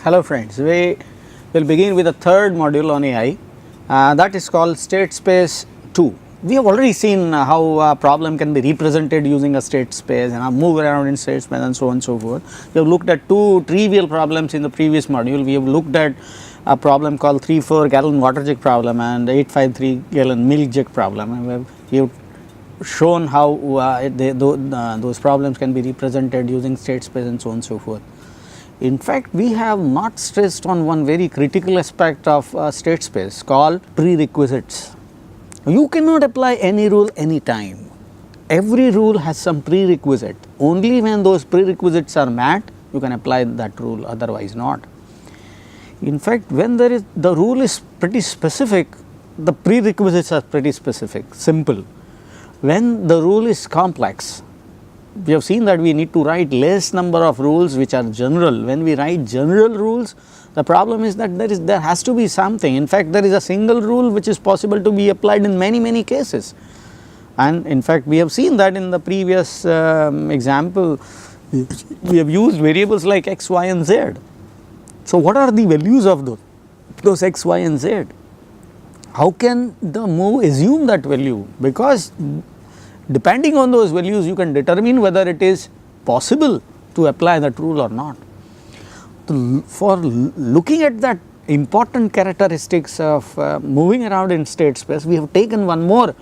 Hello friends, we will begin with the third module on AI that is called state space 2. We have already seen how a problem can be represented using a state space and move around in state space and so on and so forth. We have looked at two trivial problems in the previous module. We have looked at a problem called 3-4 gallon water jug problem and 853 gallon milk jug problem, and we have shown how those problems can be represented using state space and so on and so forth. In fact, we have not stressed on one very critical aspect of state space called prerequisites. You cannot apply any rule anytime. Every rule has some prerequisite. Only when those prerequisites are met, you can apply that rule, otherwise not. In fact, when the rule is pretty specific, the prerequisites are pretty specific, simple. When the rule is complex, we have seen that we need to write less number of rules which are general. When we write general rules, the problem is that there has to be something. In fact, there is a single rule which is possible to be applied in many cases. And in fact, we have seen that in the previous example, we have used variables like x, y and z. So, what are the values of those x, y and z? How can the move assume that value? Because depending on those values, you can determine whether it is possible to apply that rule or not. For looking at that important characteristics of moving around in state space, we have taken one more,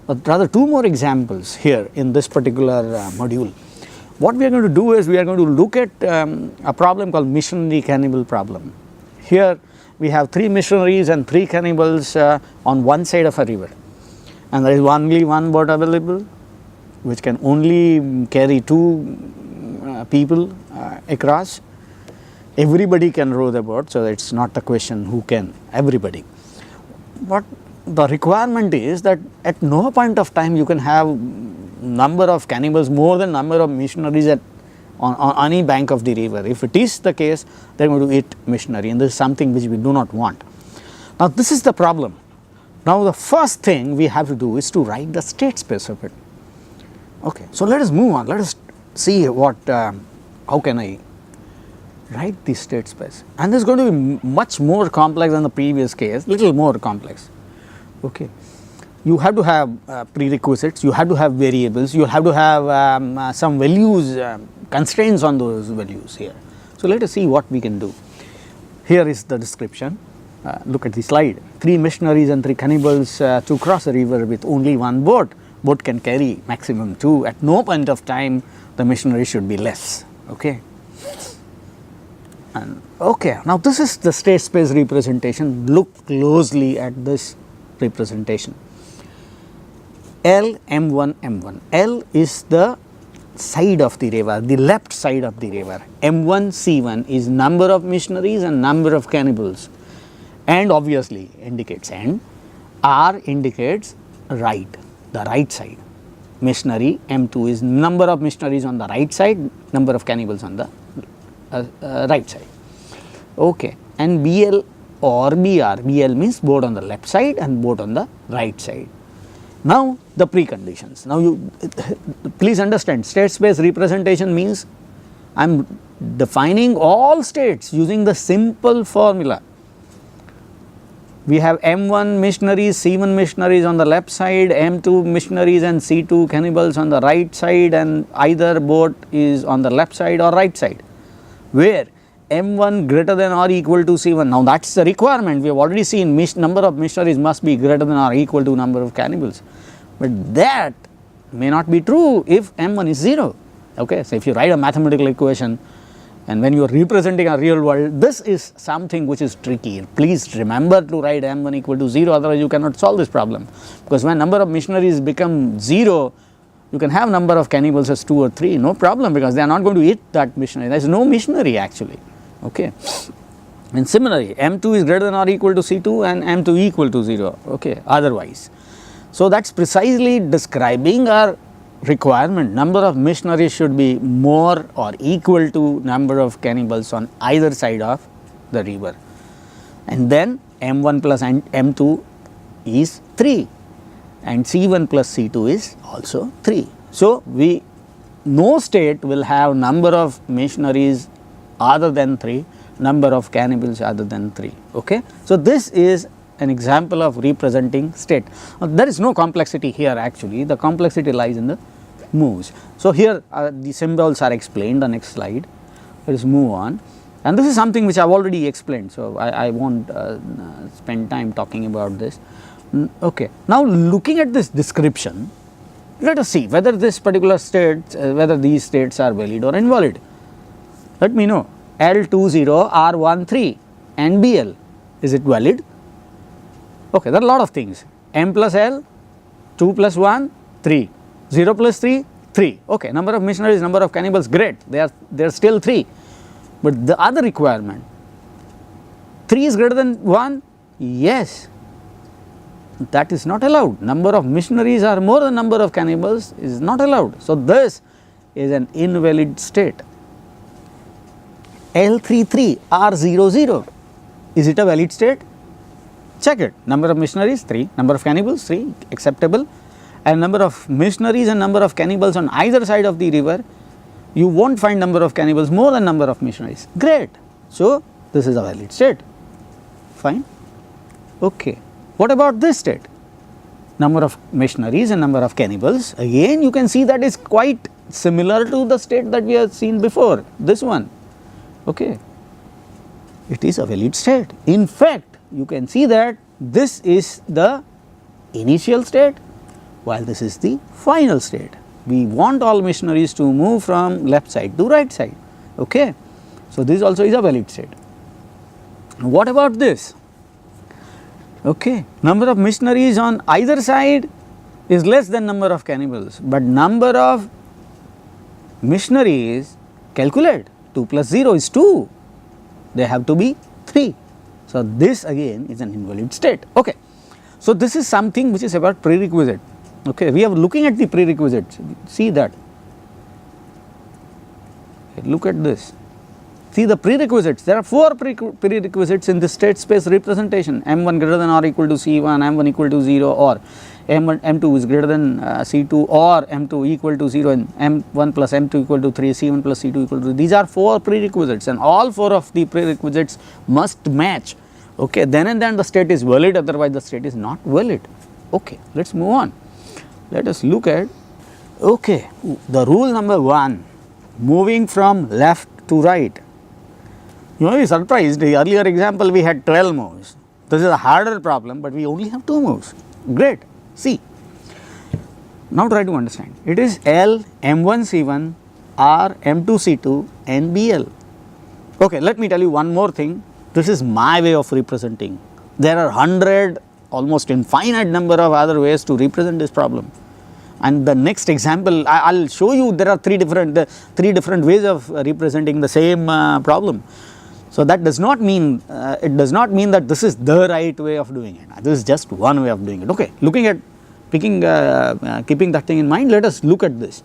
rather two more examples here in this particular module. What we are going to do is we are going to look at a problem called missionary cannibal problem. Here we have 3 missionaries and 3 cannibals on one side of a river, and there is only one boat available which can only carry 2 people across. Everybody can row the boat, so it is not a question who can, everybody. What the requirement is that at no point of time you can have number of cannibals more than number of missionaries on any bank of the river. If it is the case, they are going to eat missionary, and this is something which we do not want. Now, this is the problem. Now, the first thing we have to do is to write the state space of it. Okay, so let us move on. Let us see how can I write the state space, and this is going to be much more complex than the previous case, little more complex. Okay, you have to have prerequisites, you have to have variables, you have to have some values, constraints on those values here. So let us see what we can do. Here is the description. Look at the slide. 3 missionaries and 3 cannibals to cross a river with only one boat. Boat can carry maximum 2. At no point of time the missionary should be less. Okay. And okay, now this is the state space representation. Look closely at this representation. L, M1, M1. L is the side of the river, the left side of the river. M1, C1 is number of missionaries and number of cannibals, and obviously indicates end. R indicates right, the right side. Missionary, M2 is number of missionaries on the right side, number of cannibals on the right side. Okay, and BL or BR, BL means boat on the left side and boat on the right side. Now the preconditions. Now you please understand, state space representation means I am defining all states using the simple formula. We have M1 missionaries, C1 missionaries on the left side, M2 missionaries and C2 cannibals on the right side, and either boat is on the left side or right side, where M1 greater than or equal to C1. Now that is the requirement. We have already seen number of missionaries must be greater than or equal to number of cannibals, but that may not be true if M1 is 0. Okay, so if you write a mathematical equation and when you are representing a real world, this is something which is tricky. Please remember to write M1 equal to 0, otherwise you cannot solve this problem, because when number of missionaries become 0, you can have number of cannibals as 2 or 3, no problem, because they are not going to eat that missionary. There is no missionary actually. Okay, and similarly M2 is greater than or equal to C2 and M2 equal to 0. Okay, otherwise. So that is precisely describing our requirement. Number of missionaries should be more or equal to number of cannibals on either side of the river, and then M1 plus M2 is 3 and C1 plus C2 is also 3. So no state will have number of missionaries other than 3 number of cannibals other than 3. Okay. So, this is an example of representing state. There is no complexity here actually, the complexity lies in the moves. So, here the symbols are explained, the next slide. Let us move on, and this is something which I have already explained. So, I will not spend time talking about this. Okay. Now, looking at this description, let us see whether this particular state, whether these states are valid or invalid. Let me know. L20, R13 and BL, is it valid? Okay, there are a lot of things. M plus L, 2 plus 1, 3, 0 plus 3, 3. Okay, number of missionaries, number of cannibals, great, they are still 3. But the other requirement, 3 is greater than 1, yes, that is not allowed. Number of missionaries or more than number of cannibals is not allowed. So, this is an invalid state. L33, R00, is it a valid state? Check it. Number of missionaries 3, number of cannibals 3, acceptable, and number of missionaries and number of cannibals on either side of the river, you will not find number of cannibals more than number of missionaries, great. So, this is a valid state, fine. Okay. What about this state? Number of missionaries and number of cannibals, again you can see that is quite similar to the state that we have seen before, this one, okay. It is a valid state. In fact, you can see that this is the initial state while this is the final state. We want all missionaries to move from left side to right side, okay. So, this also is a valid state. What about this? Okay, number of missionaries on either side is less than number of cannibals, but number of missionaries, calculate, 2 plus 0 is 2, they have to be 3. So, this again is an invalid state. Okay. So, this is something which is about prerequisite. Okay. We are looking at the prerequisites, see that, okay, look at this. See the prerequisites, there are 4 prerequisites in the state space representation, M1 greater than or equal to C1, M1 equal to 0, or M1, M2 is greater than C2, or M2 equal to 0 and M1 plus M2 equal to 3, C1 plus C2 equal to 3. These are 4 prerequisites and all 4 of the prerequisites must match, okay. Then and then the state is valid, otherwise the state is not valid, okay. Let us move on. Let us look at, okay, the rule number 1, moving from left to right. You may be surprised, the earlier example we had 12 moves. This is a harder problem, but we only have 2 moves. Great. See, now try to understand. It is L M1 C1, R M2 C2 and BL. Okay, let me tell you one more thing. This is my way of representing. There are 100, almost infinite number of other ways to represent this problem. And the next example, I will show you there are 3 different ways of representing the same problem. So, that does not mean, it does not mean that this is the right way of doing it, this is just one way of doing it, okay. Looking at, keeping that thing in mind, let us look at this.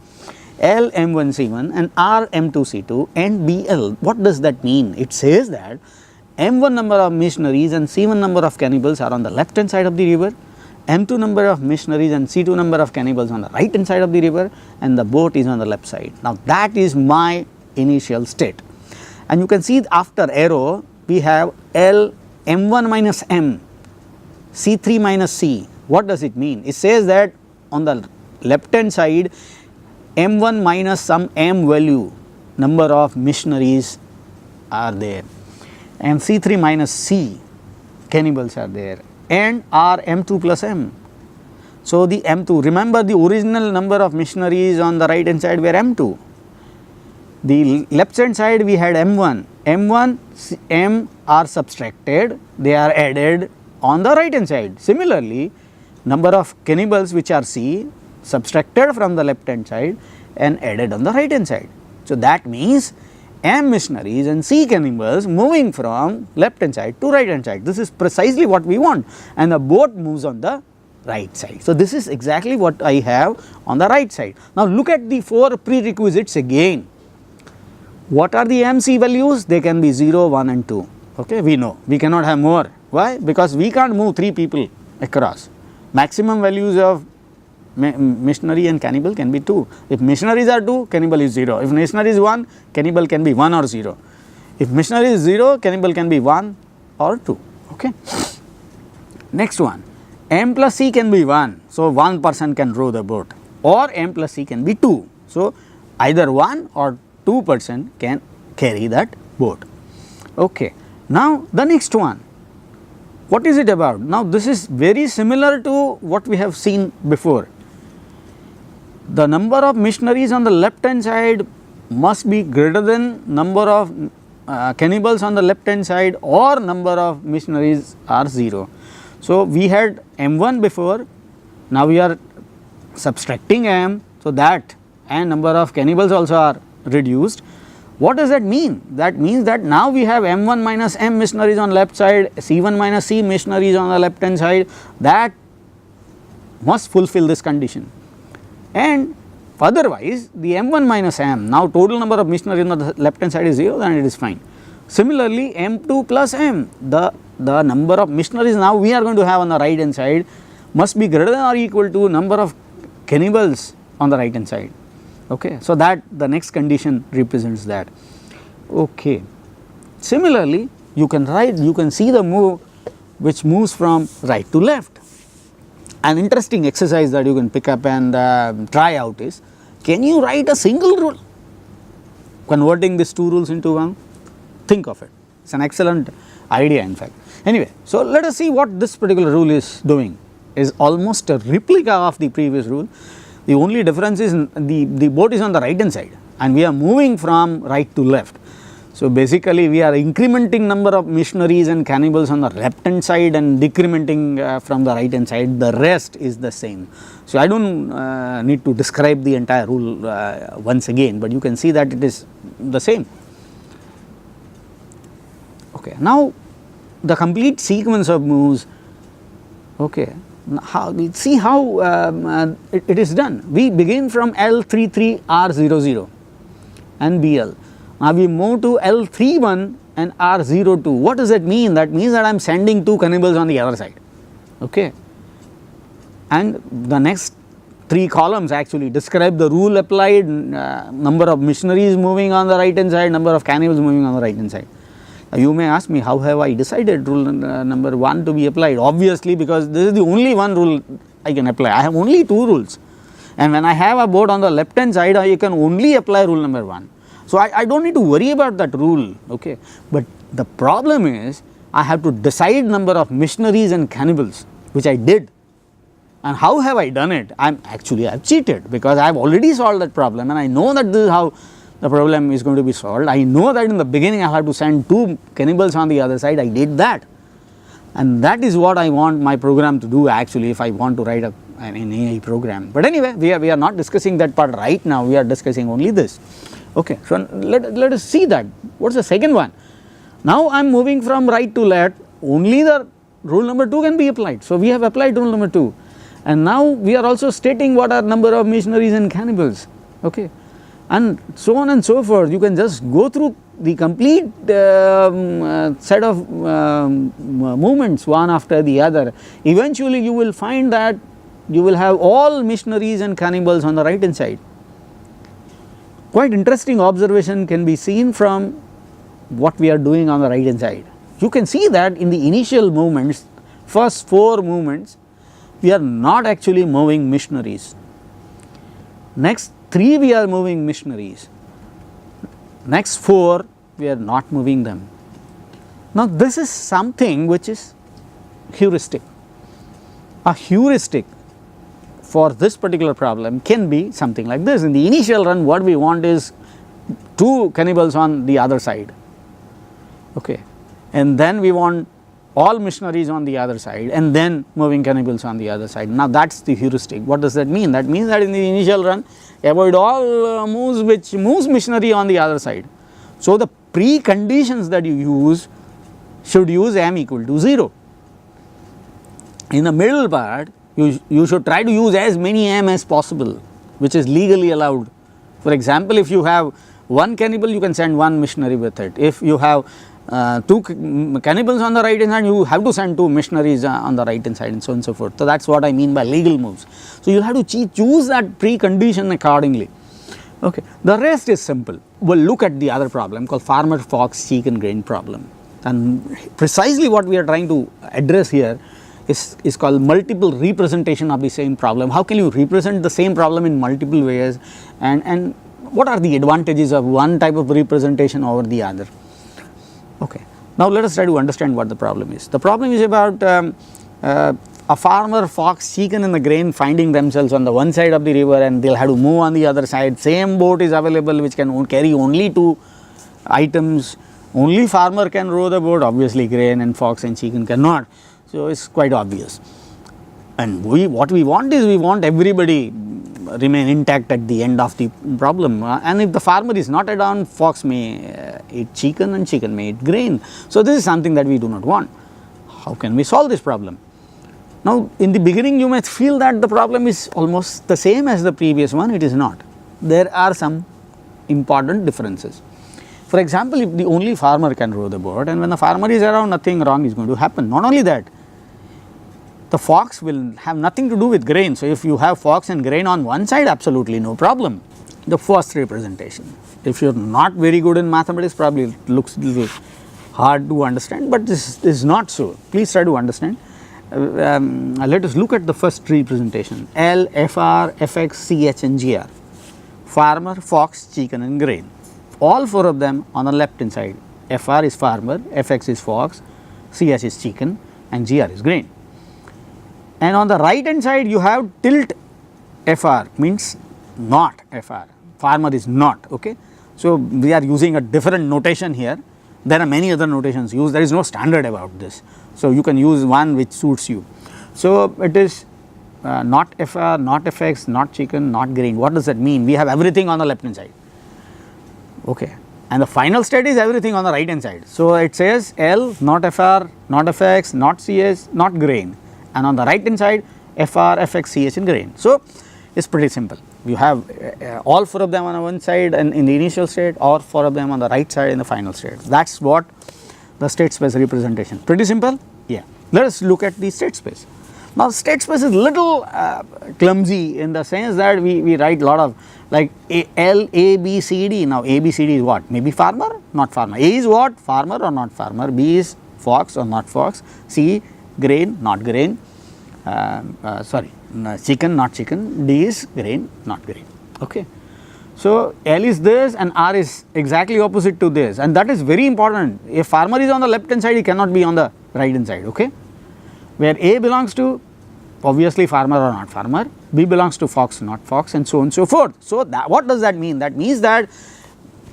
L M1 C1 and R M2 C2 and BL, what does that mean? It says that M1 number of missionaries and C1 number of cannibals are on the left hand side of the river, M2 number of missionaries and C2 number of cannibals on the right hand side of the river, and the boat is on the left side. Now, that is my initial state. And you can see after arrow we have L M1 minus M, C3 minus C. What does it mean? It says that on the left hand side M1 minus some M value, number of missionaries are there, and C3 minus C, cannibals are there, and R M2 plus M. So, the M2, remember the original number of missionaries on the right hand side were M2. The left hand side we had M1, M1, M are subtracted, they are added on the right hand side. Similarly, number of cannibals which are C subtracted from the left hand side and added on the right hand side. So, that means M missionaries and C cannibals moving from left hand side to right hand side. This is precisely what we want, and the boat moves on the right side. So, this is exactly what I have on the right side. Now, look at the 4 prerequisites again. What are the MC values? They can be 0, 1 and 2, okay. We know we cannot have more. Why? Because we can't move 3 people across. Maximum values of missionary and cannibal can be 2. If missionaries are 2, cannibal is 0. If missionary is 1, cannibal can be 1 or 0. If missionary is 0, cannibal can be 1 or 2. Okay. Next one, M plus C can be 1, so one person can row the boat, or M plus C can be 2. So, either 1 or 2 person can carry that boat. Okay. Now, the next one, what is it about? Now, this is very similar to what we have seen before. The number of missionaries on the left hand side must be greater than number of cannibals on the left hand side, or number of missionaries are 0. So, we had M1 before, now we are subtracting M, so that and number of cannibals also are reduced. What does that mean? That means that now we have M1 minus M missionaries on left side, C1 minus C missionaries on the left hand side, that must fulfill this condition. And otherwise, the M1 minus M, now total number of missionaries on the left hand side is 0, then it is fine. Similarly, M2 plus M, the number of missionaries now we are going to have on the right hand side must be greater than or equal to number of cannibals on the right hand side. Okay. So, that the next condition represents that. Okay. Similarly, you can see the move which moves from right to left. An interesting exercise that you can pick up and try out is, can you write a single rule converting these two rules into one? Think of it, it is an excellent idea in fact. Anyway, so let us see what this particular rule is doing. Is almost a replica of the previous rule. The only difference is the boat is on the right hand side and we are moving from right to left. So, basically we are incrementing number of missionaries and cannibals on the left hand side and decrementing from the right hand side, the rest is the same. So, I do not need to describe the entire rule once again, but you can see that it is the same. Okay. Now, the complete sequence of moves, okay, see how it is done. We begin from L33 R00 and BL. Now, we move to L31 and R02. What does that mean? That means that I am sending 2 cannibals on the other side. Okay. And the next 3 columns actually describe the rule applied, number of missionaries moving on the right hand side, number of cannibals moving on the right hand side. You may ask me, how have I decided rule number 1 to be applied? Obviously, because this is the only one rule I can apply. I have only 2 rules, and when I have a boat on the left hand side, I can only apply rule number 1. So, I do not need to worry about that rule, okay. But the problem is, I have to decide number of missionaries and cannibals, which I did. And how have I done it? I have cheated, because I have already solved that problem and I know that this is how the problem is going to be solved. I know that in the beginning I have to send 2 cannibals on the other side, I did that, and that is what I want my program to do actually if I want to write an AI program. But anyway, we are not discussing that part right now, we are discussing only this. Okay. So, let us see that. What is the second one? Now, I am moving from right to left, only the rule number 2 can be applied. So, we have applied rule number 2, and now we are also stating what are number of missionaries and cannibals. Okay. And so on and so forth. You can just go through the complete set of movements one after the other. Eventually, you will find that you will have all missionaries and cannibals on the right hand side. Quite interesting observation can be seen from what we are doing on the right hand side. You can see that in the initial movements, first 4 movements, we are not actually moving missionaries. Next 3 we are moving missionaries, next 4 we are not moving them. Now, this is something which is heuristic. A heuristic for this particular problem can be something like this. In the initial run, what we want is 2 cannibals on the other side, okay, and then we want all missionaries on the other side and then moving cannibals on the other side. Now, that is the heuristic. What does that mean? That means that in the initial run, avoid all moves which moves missionary on the other side. So, the preconditions that you use should use M equal to 0. In the middle part, you should try to use as many M as possible, which is legally allowed. For example, if you have 1 cannibal, you can send 1 missionary with it. If you have 2 cannibals on the right hand side, you have to send 2 missionaries on the right hand side, and so on and so forth. So, that is what I mean by legal moves. So, you will have to choose that precondition accordingly. Okay, the rest is simple. We'll look at the other problem called farmer fox chicken grain problem, and precisely what we are trying to address here is called multiple representation of the same problem. How can you represent the same problem in multiple ways, and what are the advantages of one type of representation over the other? Okay, now let us try to understand what the problem is. The problem is about a farmer fox chicken and the grain finding themselves on the one side of the river, and they'll have to move on the other side. Same boat is available which can carry only 2 items. Only farmer can row the boat, obviously grain and fox and chicken cannot. So it's quite obvious. And what we want is, we want everybody remain intact at the end of the problem, and if the farmer is not around, fox may eat chicken and chicken may eat grain. So this is something that we do not want. How can we solve this problem? Now, in the beginning you may feel that the problem is almost the same as the previous one. It is not. There are some important differences. For example, if the only farmer can row the boat, and when the farmer is around, nothing wrong is going to happen. Not only that, the fox will have nothing to do with grain. So if you have fox and grain on one side, absolutely no problem. The first representation. If you are not very good in mathematics, probably it looks a little hard to understand, but this is not so. Please try to understand. Let us look at the first representation: L, FR, FX, CH and GR. Farmer, fox, chicken and grain. All 4 of them on the left hand side. FR is farmer, FX is fox, CH is chicken and GR is grain. And on the right hand side you have tilt FR, means not FR, farmer is not. Okay. So we are using a different notation here. There are many other notations used, there is no standard about this. So you can use one which suits you. So it is not FR, not FX, not chicken, not grain. What does that mean? We have everything on the left hand side. Okay. And the final state is everything on the right hand side. So it says L, not FR, not FX, not CS, not grain. And on the right hand side, FR, FX, CH and grain. So it's pretty simple. You have all 4 of them on one side and in the initial state, or 4 of them on the right side in the final state. That's what the state space representation. Pretty simple? Yeah. Let us look at the state space. Now state space is little clumsy in the sense that we write a lot of like L, A, B, C, D. Now A, B, C, D is what? Maybe farmer, not farmer. A is what? Farmer or not farmer. B is fox or not fox. C, grain, not grain. Chicken, not chicken. D is grain, not grain. Okay. So L is this and R is exactly opposite to this, and that is very important. If farmer is on the left hand side, he cannot be on the right hand side. Okay. Where A belongs to obviously farmer or not farmer, B belongs to fox, not fox, and so on and so forth. So that, what does that mean? That means that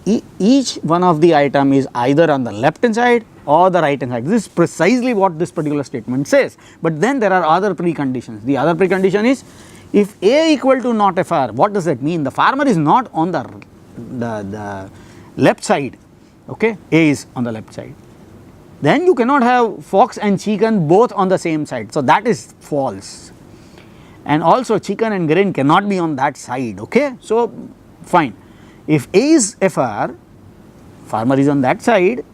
each one of the item is either on the left hand side or the right hand side. This is precisely what this particular statement says. But then there are other preconditions. The other precondition is, if A equal to not FR, what does that mean? The farmer is not on the left side. Okay, A is on the left side. Then you cannot have fox and chicken both on the same side. So that is false. And also chicken and grain cannot be on that side. Okay, so fine. If A is FR, farmer is on that side.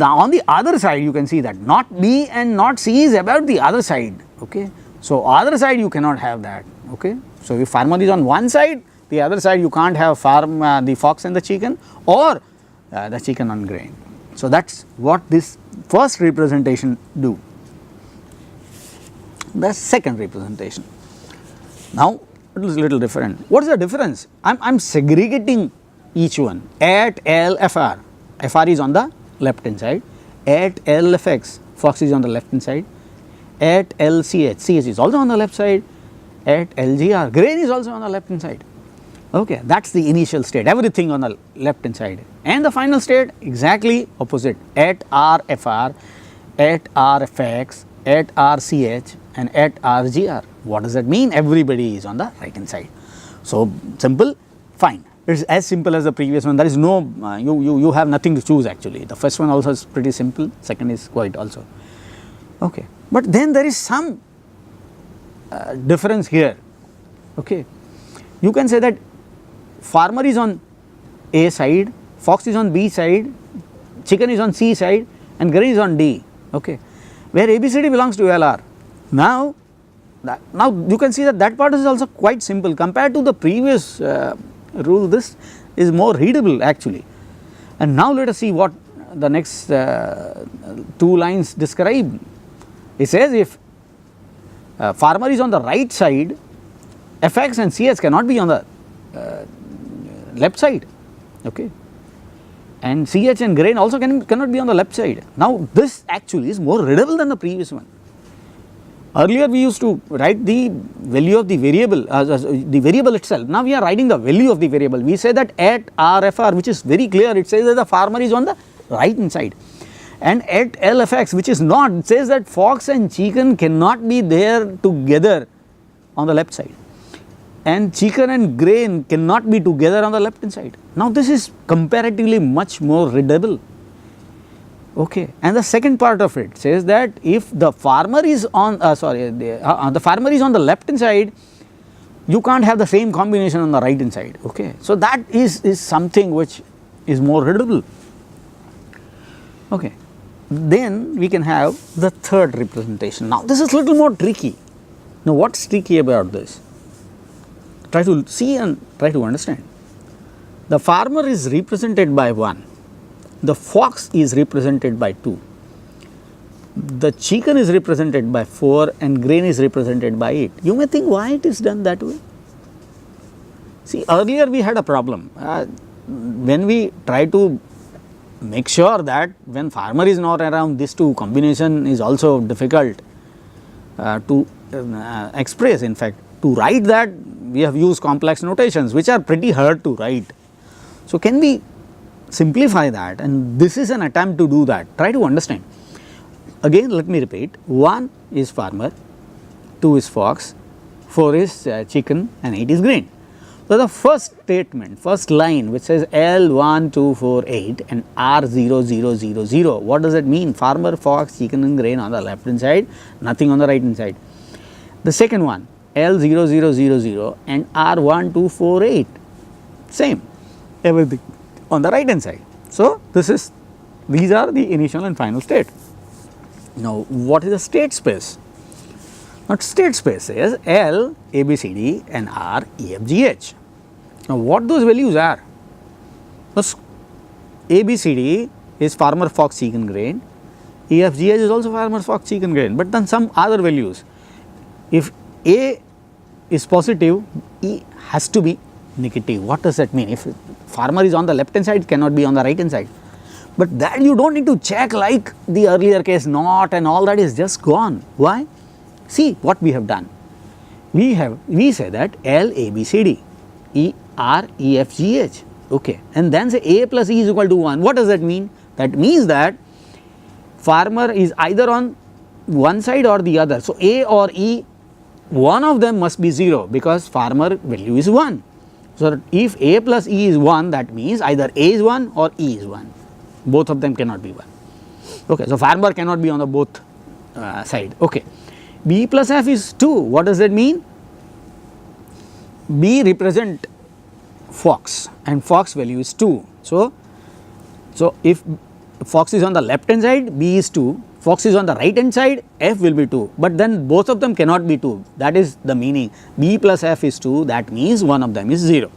On the other side you can see that not B and not C is about the other side. Okay, so other side you cannot have that. Okay, so if farmer is on one side, the other side you can't have the fox and the chicken, or the chicken and grain. So that's what this first representation do. The second representation. Now it is a little different. What is the difference? I'm segregating each one. At L, FR. FR is on the left hand side. At L, FX. Fox is on the left hand side. At L, CH. CH is also on the left side. At LGR. Grain is also on the left hand side. Okay, that's the initial state, everything on the left hand side. And the final state, exactly opposite, at RFR, at RFX, at RCH and at RGR. What does that mean? Everybody is on the right hand side. So simple, fine. It's as simple as the previous one. There is no, you have nothing to choose actually. The first one also is pretty simple, second is quite also. Okay, but then there is some difference here. Okay, you can say that farmer is on A side, fox is on B side, chicken is on C side and grain is on D, okay, where ABCD belongs to LR. Now you can see that part is also quite simple compared to the previous rule. This is more readable actually. And now let us see what the next two lines describe. It says if farmer is on the right side, fx and ch cannot be on the left side, okay, and ch and grain also cannot be on the left side. Now this actually is more readable than the previous one. Earlier we used to write the value of the variable the variable itself. Now we are writing the value of the variable. We say that at RFR, which is very clear, it says that the farmer is on the right hand side, and at LFX, which is not, it says that fox and chicken cannot be there together on the left side, and chicken and grain cannot be together on the left hand side. Now this is comparatively much more readable. Okay, and the second part of it says that if the farmer is on the farmer is on the left hand side, you can't have the same combination on the right hand side. Okay, so that is something which is more readable. Okay, then we can have the third representation. Now this is little more tricky. Now what's tricky about this? Try to see and try to understand. The farmer is represented by 1. The fox is represented by 2, the chicken is represented by 4, and grain is represented by 8. You may think why it is done that way. See, earlier we had a problem when we try to make sure that when farmer is not around, this two combination is also difficult to express. In fact, to write that we have used complex notations which are pretty hard to write. So can we simplify that, and this is an attempt to do that. Try to understand. Again let me repeat, 1 is farmer, 2 is fox, 4 is chicken, and 8 is grain. So the first statement, first line which says L1, 2, 4, 8 and R0, 0, 0, 0, what does it mean? Farmer, fox, chicken and grain on the left hand side, nothing on the right hand side. The second one, L0, 0, 0, 0 and R1, 2, 4, 8, same, everything on the right hand side. So these are the initial and final state. Now what is the state space? Now state space is L, A, B, C, D and R, E, F, G, H. Now what those values are? First, A, B, C, D is farmer, fox, chicken, grain. E, F, G, H is also farmer, fox, chicken, grain, but then some other values. If A is positive, E has to be negative. What does that mean? If farmer is on the left hand side, cannot be on the right hand side. But that you don't need to check like the earlier case, not and all that is just gone. Why? See what we have done. We say that L, A, B, C, D, E, R, E, F, G, H. Okay, and then say A plus E is equal to 1. What does that mean? That means that farmer is either on one side or the other. So A or E, one of them must be 0 because farmer value is 1. So if A plus E is 1, that means either A is 1 or E is 1. Both of them cannot be 1. Okay, so farmer cannot be on the both side. Okay, B plus F is 2. What does that mean? B represent fox and fox value is 2. So if fox is on the left hand side, B is 2. Fox is on the right hand side, F will be 2, but then both of them cannot be 2. That is the meaning. B plus F is 2, that means one of them is 0.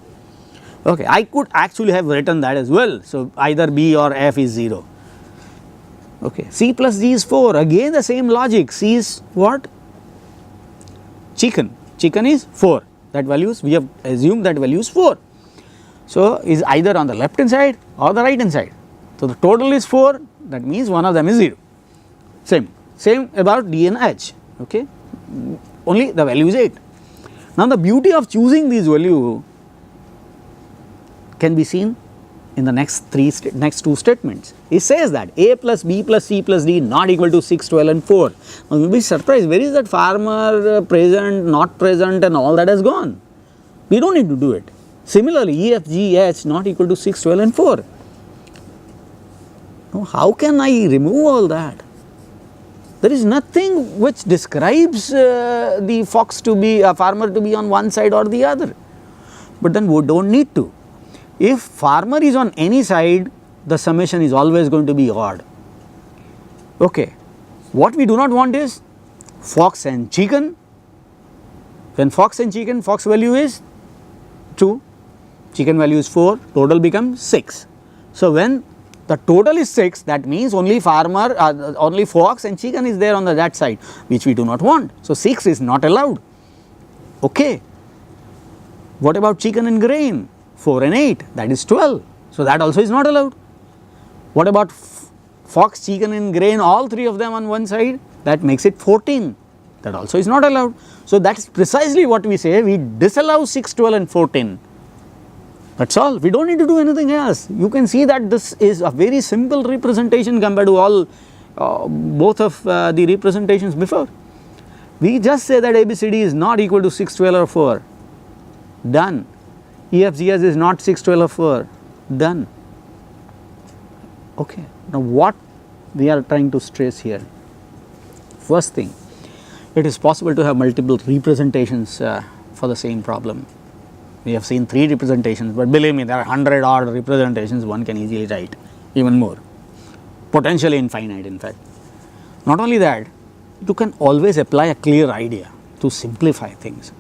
Okay, I could actually have written that as well. So either B or F is 0. Okay, C plus D is 4. Again the same logic. C is what? Chicken. Chicken is 4. That values, we have assumed that value is 4. So is either on the left hand side or the right hand side. So the total is 4. That means one of them is 0. Same about D and H, okay, only the value is 8. Now the beauty of choosing these value can be seen in the next two statements. It says that A plus B plus C plus D not equal to 6, 12 and 4. Now you will be surprised, where is that farmer, present, not present and all that has gone. We don't need to do it. Similarly, E, F, G, H not equal to 6, 12 and 4. Now how can I remove all that? There is nothing which describes the fox to be, a farmer to be on one side or the other, but then we don't need to. If farmer is on any side, the summation is always going to be odd. Okay, what we do not want is fox and chicken. When fox and chicken, fox value is 2, chicken value is 4, total becomes 6. So, when the total is 6, that means only farmer, only fox and chicken is there on that side, which we do not want. So, 6 is not allowed. Okay. What about chicken and grain? 4 and 8, that is 12. So, that also is not allowed. What about fox, chicken and grain, all three of them on one side? That makes it 14. That also is not allowed. So, that is precisely what we say, we disallow 6, 12 and 14. That is all, we do not need to do anything else. You can see that this is a very simple representation compared to all both of the representations before. We just say that ABCD is not equal to 6, 12 or 4, done. EFGS is not 6, 12 or 4, done. Okay. Now, what we are trying to stress here? First thing, it is possible to have multiple representations for the same problem. We have seen 3 representations, but believe me, there are 100 odd representations one can easily write, even more, potentially infinite in fact. Not only that, you can always apply a clear idea to simplify things.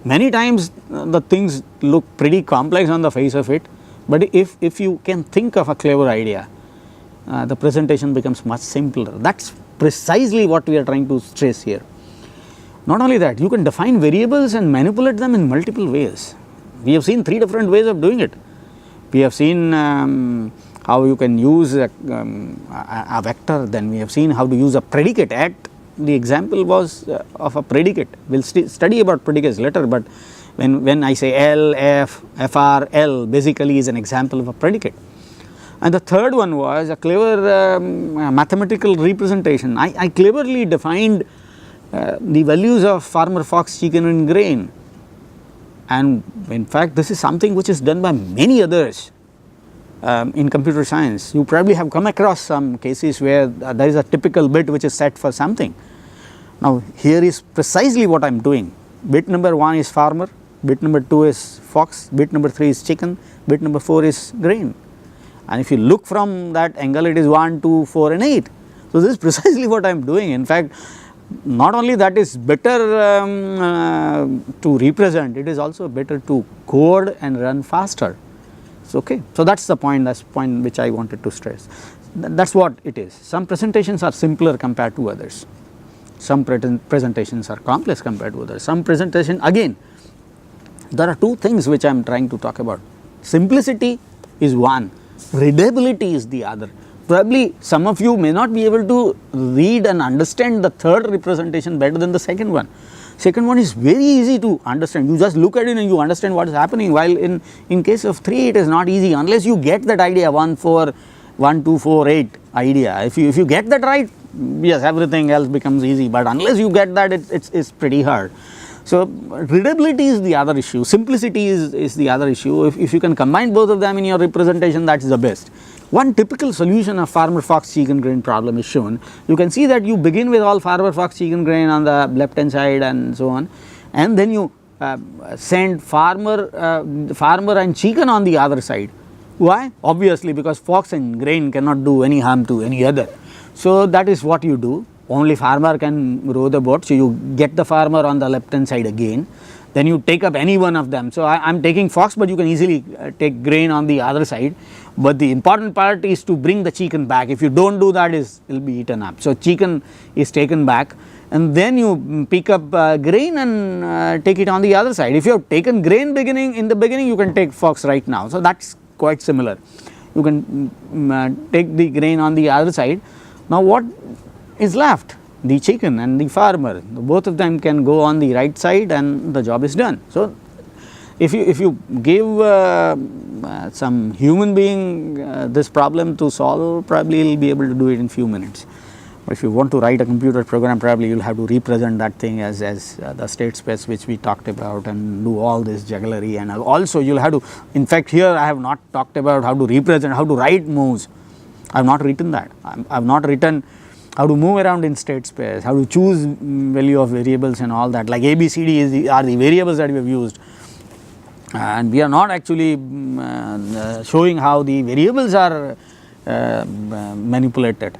Many times the things look pretty complex on the face of it, but if you can think of a clever idea, the presentation becomes much simpler. That is precisely what we are trying to stress here. Not only that, you can define variables and manipulate them in multiple ways. We have seen 3 different ways of doing it. We have seen how you can use a vector, then we have seen how to use a predicate. The example was of a predicate. We will study about predicates later, but when I say L, F, FR, L basically is an example of a predicate. And the third one was a clever mathematical representation. I cleverly defined the values of farmer, fox, chicken and grain, and in fact this is something which is done by many others in computer science. You probably have come across some cases where there is a typical bit which is set for something. Now, here is precisely what I am doing. Bit number 1 is farmer, bit number 2 is fox, bit number 3 is chicken, bit number 4 is grain. And if you look from that angle, it is 1, 2, 4 and 8. So, this is precisely what I am doing. In fact, not only that is better to represent, it is also better to code and run faster. So, okay. So, that is the point, that is the point which I wanted to stress. That is what it is. Some presentations are simpler compared to others. Some presentations are complex compared to others. Some presentation, again, there are 2 things which I am trying to talk about. Simplicity is one, readability is the other. Probably some of you may not be able to read and understand the third representation better than the second one. Second one is very easy to understand. You just look at it and you understand what is happening, while in case of 3 it is not easy unless you get that idea 1, 4, 1, 2, 4, 8 idea. If you get that right, yes, everything else becomes easy, but unless you get that, it's pretty hard. So, readability is the other issue, simplicity is the other issue. If you can combine both of them in your representation, that is the best. One typical solution of farmer, fox, chicken, grain problem is shown. You can see that you begin with all farmer, fox, chicken, grain on the left hand side and so on, and then you send farmer and chicken on the other side. Why? Obviously, because fox and grain cannot do any harm to any other. So, that is what you do. Only farmer can row the boat. So, you get the farmer on the left hand side again, then you take up any one of them. So, I am taking fox, but you can easily take grain on the other side, but the important part is to bring the chicken back. If you do not do that, it will be eaten up. So, chicken is taken back, and then you pick up grain and take it on the other side. If you have taken grain in the beginning, you can take fox right now. So, that is quite similar. You can take the grain on the other side. Now, what is left? The chicken and the farmer, both of them can go on the right side and the job is done. So, if you give some human being this problem to solve, probably he will be able to do it in few minutes. But if you want to write a computer program, probably you will have to represent that thing as the state space which we talked about and do all this jugglery, and also you will have to, in fact here I have not talked about how to represent, how to write moves. I have not written that. I have not written how to move around in state space, how to choose value of variables and all that, like ABCD are the variables that we have used, and we are not actually showing how the variables are manipulated.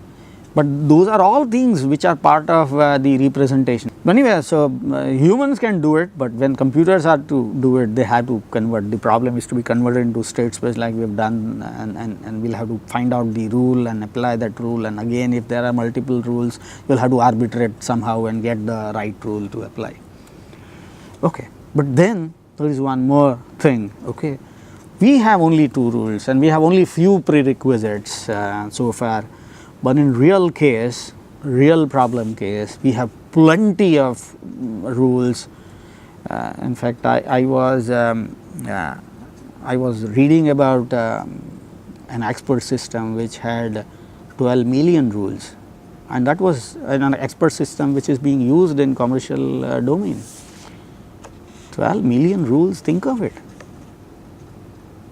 But those are all things which are part of the representation. Anyway, so humans can do it, but when computers are to do it, they have to convert. The problem is to be converted into state space like we have done, and we'll have to find out the rule and apply that rule. And again, if there are multiple rules, you'll have to arbitrate somehow and get the right rule to apply. Okay, but then there is one more thing. Okay, we have only two rules and we have only few prerequisites so far. But in real case, real problem case, we have plenty of rules. In fact, I was reading about an expert system which had 12 million rules, and that was an expert system which is being used in commercial domain. 12 million rules, think of it.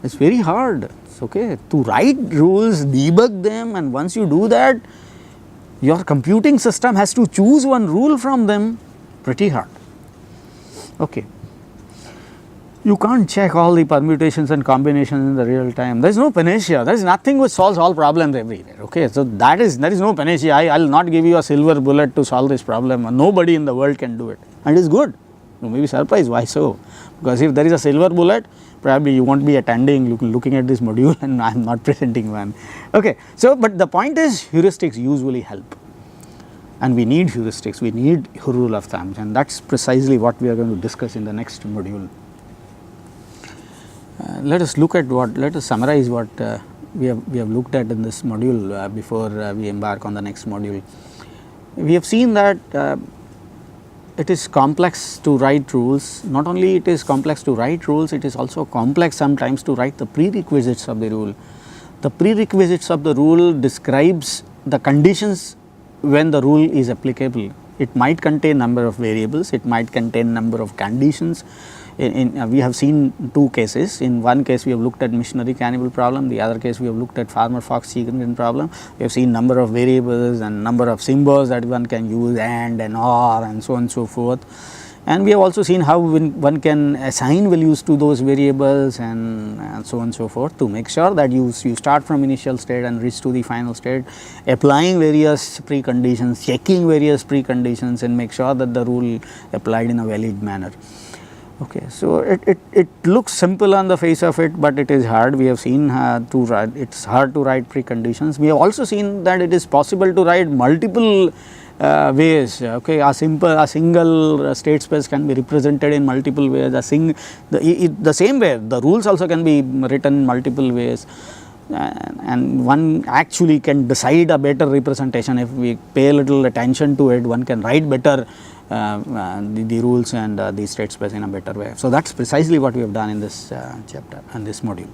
It's very hard. Okay, to write rules, debug them, and once you do that, your computing system has to choose one rule from them. Pretty hard. Okay, you can't check all the permutations and combinations in the real time. There is no panacea. There is nothing which solves all problems everywhere. Okay, so there is no panacea. I will not give you a silver bullet to solve this problem. Nobody in the world can do it, and it is good. You may be surprised. Why so? Because if there is a silver bullet, probably you won't be attending, looking at this module, and I am not presenting one. Okay, so but the point is, heuristics usually help, and we need heuristics, we need rule of thumbs, and that is precisely what we are going to discuss in the next module. Let us summarize what we have looked at in this module before we embark on the next module. We have seen that it is complex to write rules. Not only it is complex to write rules, it is also complex sometimes to write the prerequisites of the rule. The prerequisites of the rule describes the conditions when the rule is applicable. It might contain number of variables, it might contain number of conditions. We have seen two cases. In one case we have looked at missionary cannibal problem, the other case we have looked at farmer fox chicken problem. We have seen number of variables and number of symbols that one can use, and or, and so on and so forth. And we have also seen how one can assign values to those variables, and so on and so forth, to make sure that you start from initial state and reach to the final state, applying various preconditions, checking various preconditions, and make sure that the rule applied in a valid manner. Okay, so it looks simple on the face of it, but it is hard. We have seen it's hard to write preconditions. We have also seen that it is possible to write multiple ways. Okay, a single state space can be represented in multiple ways. The same way, the rules also can be written in multiple ways, and one actually can decide a better representation. If we pay a little attention to it, one can write better the rules and the state space in a better way. So that is precisely what we have done in this chapter and this module.